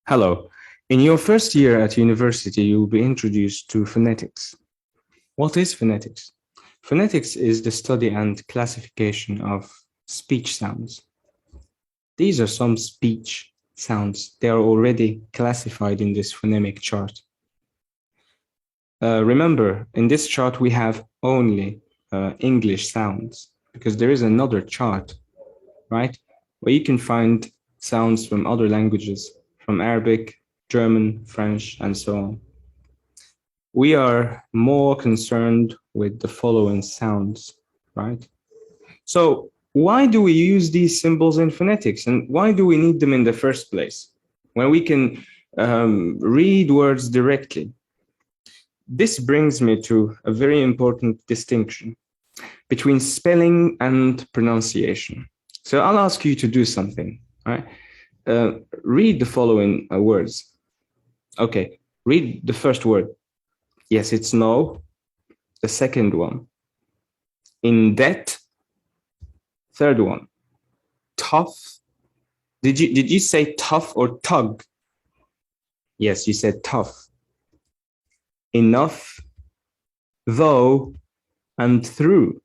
Hello. In your first year at university, you will be introduced to phonetics. What is phonetics? Phonetics is the study and classification of speech sounds. These are some speech sounds. They are already classified in this phonemic chart. Remember, in this chart, we have only English sounds because there is another chart, right? Where you can find sounds from other languages, from Arabic, German, French, and so on. We are more concerned with the following sounds, right? So why do we use these symbols in phonetics, and why do we need them in the first place when we can read words directly? This brings me to a very important distinction between spelling and pronunciation. So I'll ask you to do something, right? Read the following words. Okay, read the first word. Yes, it's no. The second one, in debt. Third one, tough. Did you say tough or tug? Yes, you said tough. Enough, though, and through.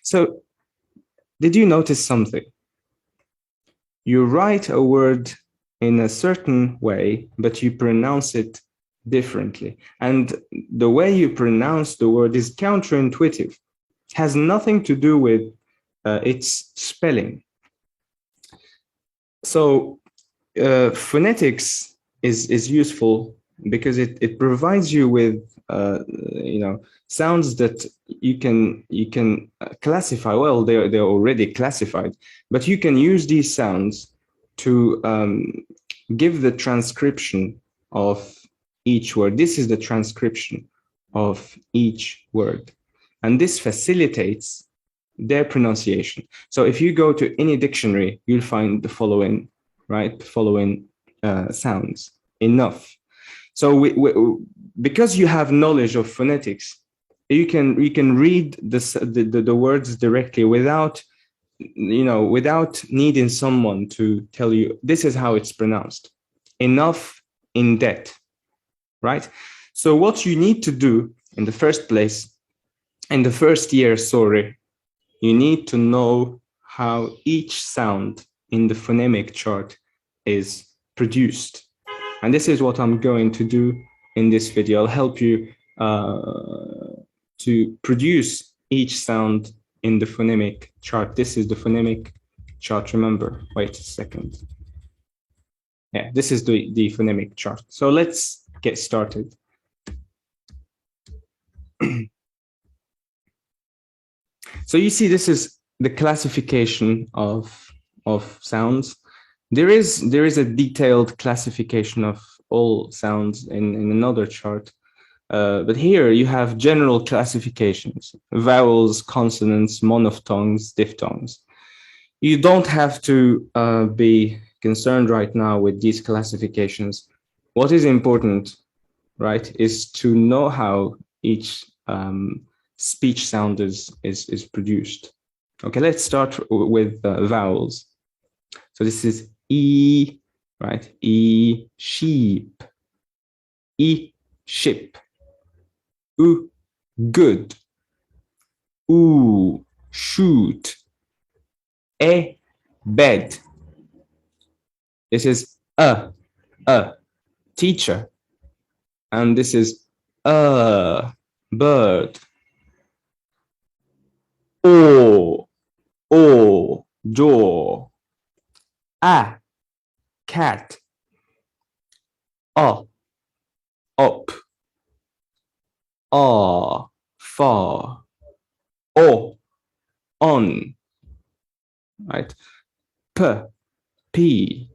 So did you notice something? You write a word in a certain way, but you pronounce it differently. And the way you pronounce the word is counterintuitive. It has nothing to do with its spelling. So phonetics is useful because it provides you with sounds that you can classify. Well, they're already classified, but you can use these sounds to give the transcription of each word. This is the transcription of each word, and this facilitates their pronunciation. So if you go to any dictionary, you'll find the following, right? Following sounds. Enough. So because you have knowledge of phonetics, you can read the words directly without without needing someone to tell you this is how it's pronounced. Enough, in debt, right? So what you need to do in the first place, in the first year, sorry, you need to know how each sound in the phonemic chart is produced. And this is what I'm going to do in this video. I'll help you to produce each sound in the phonemic chart. This is the phonemic chart, remember. Wait a second. Yeah, this is the phonemic chart. So let's get started. So you see, this is the classification of sounds. There is a detailed classification of all sounds in another chart, but here you have general classifications: vowels, consonants, monophthongs, diphthongs. You don't have to be concerned right now with these classifications. What is important, right, is to know how each speech sound is produced. Okay, let's start with vowels. So this is E, right? E, sheep. E, ship. U, good. Oo, shoot. E, bed. This is a, teacher. And this is a, bird. O, door. A, cat. Up. Far. On. Right? P,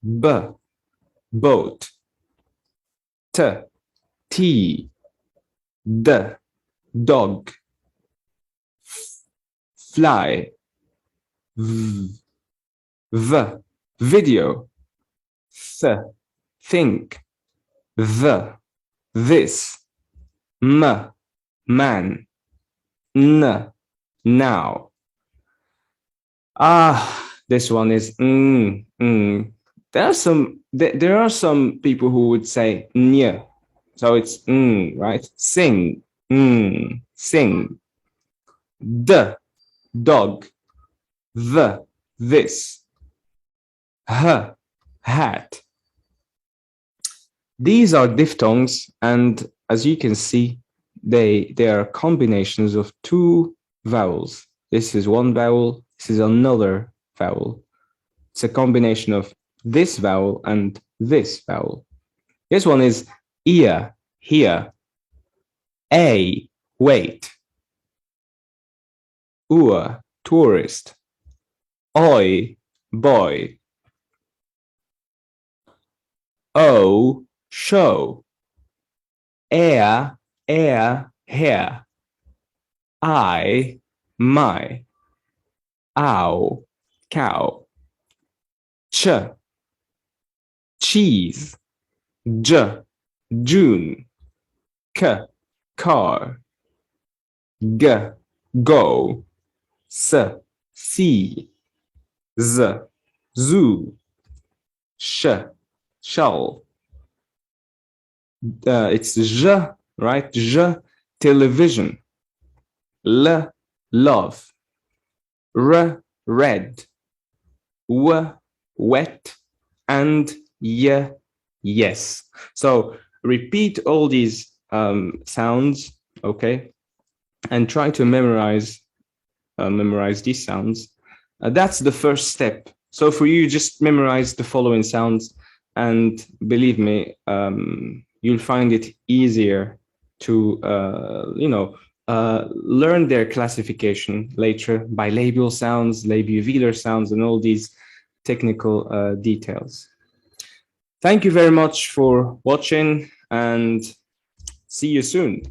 boat. Tea, dog. Fly. Video. Think. This. Man. Now. This one is There are some there are some people who would say nya, so it's right? Sing, sing. D, dog. The, this. H, hat. These are diphthongs, and as you can see, they are combinations of two vowels. This is one vowel, this is another vowel. It's a combination of this vowel and this vowel. This one is ear, here. A, wait. Ur, tourist. Oi, boy. O, show. Air, hair. I, my. Ow, cow. Ch, cheese. J, June. K, car. G, go. S, see. Z, zoo. Sh, shall. It's J, right? J, television. L, love. R, red. W, wet. And Y, yes. So repeat all these sounds, okay? And try to memorize these sounds. That's the first step. So for you, just memorize the following sounds, and believe me, you'll find it easier to learn their classification later by labial sounds, labiovelar sounds, and all these technical details. Thank you very much for watching, and see you soon.